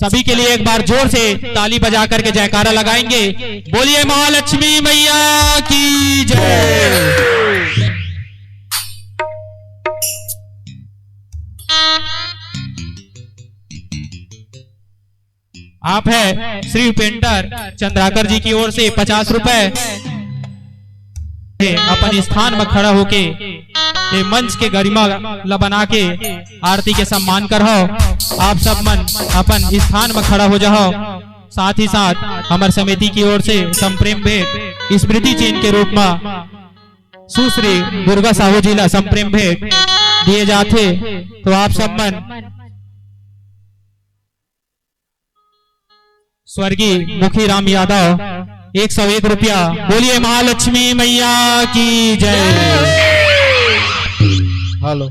सभी के लिए एक बार जोर से ताली बजा करके जयकारा लगाएंगे। बोलिए महालक्ष्मी मैया की जय। आप है श्री पेंटर चंद्राकर जी की ओर से 50 रुपए अपन स्थान में खड़ा होके ये मंच के गरिमा बना के आरती के सम्मान कर हो। आप सब मन अपन स्थान में खड़ा हो जाओ। साथ ही साथ हमारे समिति की ओर से संप्रेम भेंट स्मृति चिन्ह के रूप में सुश्री दुर्गा साहू जी ला संप्रेम भेंट दिए जाते। तो आप सब मन स्वर्गीय मुखी राम यादव 101 रुपया। बोलिए महालक्ष्मी मैया की जय। हेलो,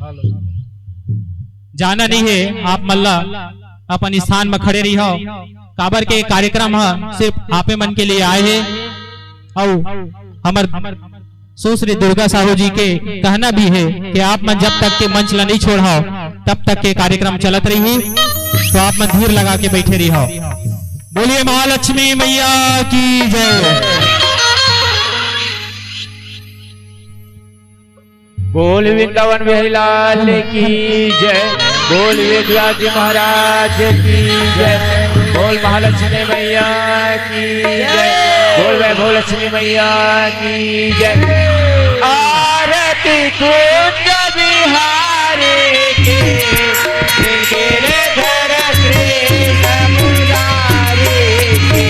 जाना नहीं है आप मल्ला अपन स्थान में खड़े रही हो। काबर के कार्यक्रम है सिर्फ आपे मन के लिए आए हैं। और हमर सुश्री दुर्गा साहू जी के कहना भी है कि आप मन जब तक के मंच ला नहीं छोड़ाओ तब तक के कार्यक्रम चलत रही। तो आप मन धीर लगा के बैठे रही हो। बोलिए महालक्ष्मी मैया की जय। बोल वृंदावन बिहारी लाल की जय। बोल वेदव्यास महाराज की जय। बोल महालक्ष्मी मैया की जय। बोल वैभव लक्ष्मी मैया की जय। आरती कुंज बिहारी की गिरधर कृष्ण मुरारी की।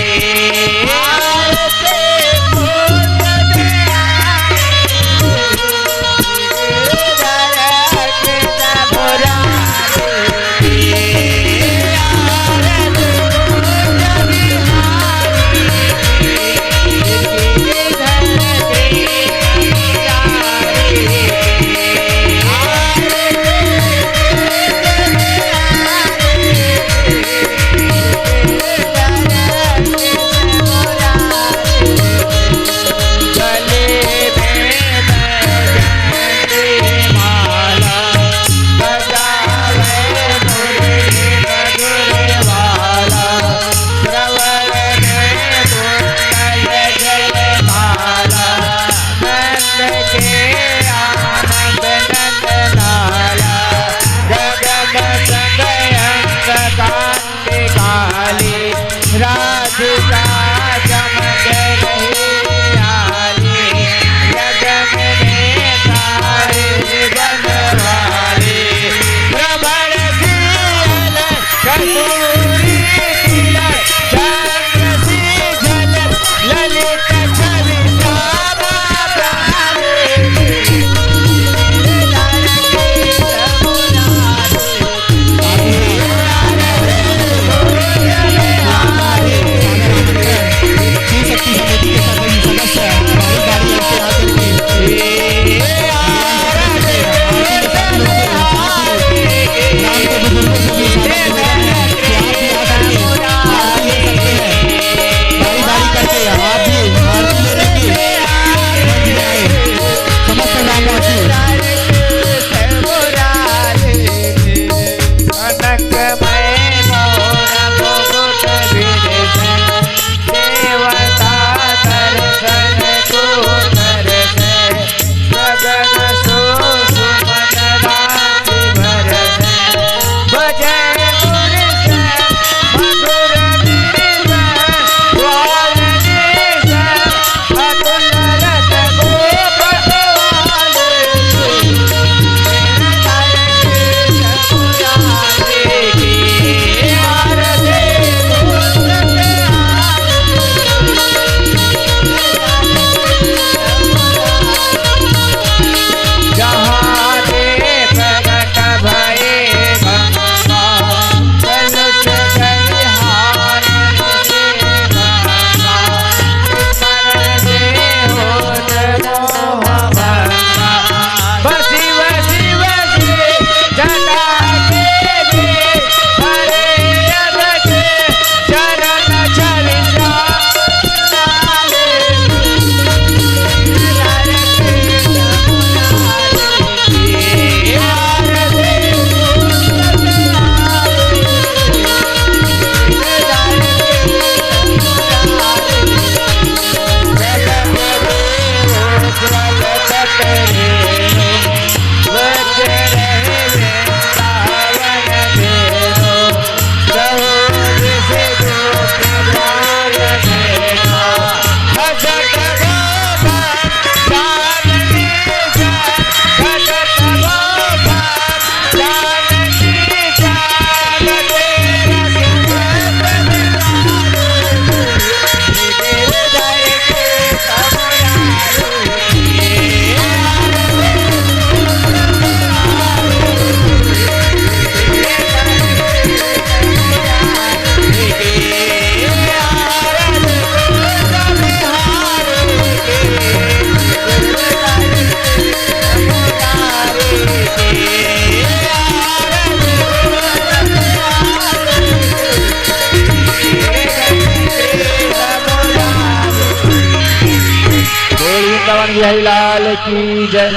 वृंदावन बिहारी लाल की जय,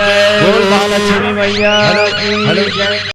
बोल महालक्ष्मी मैया की जय।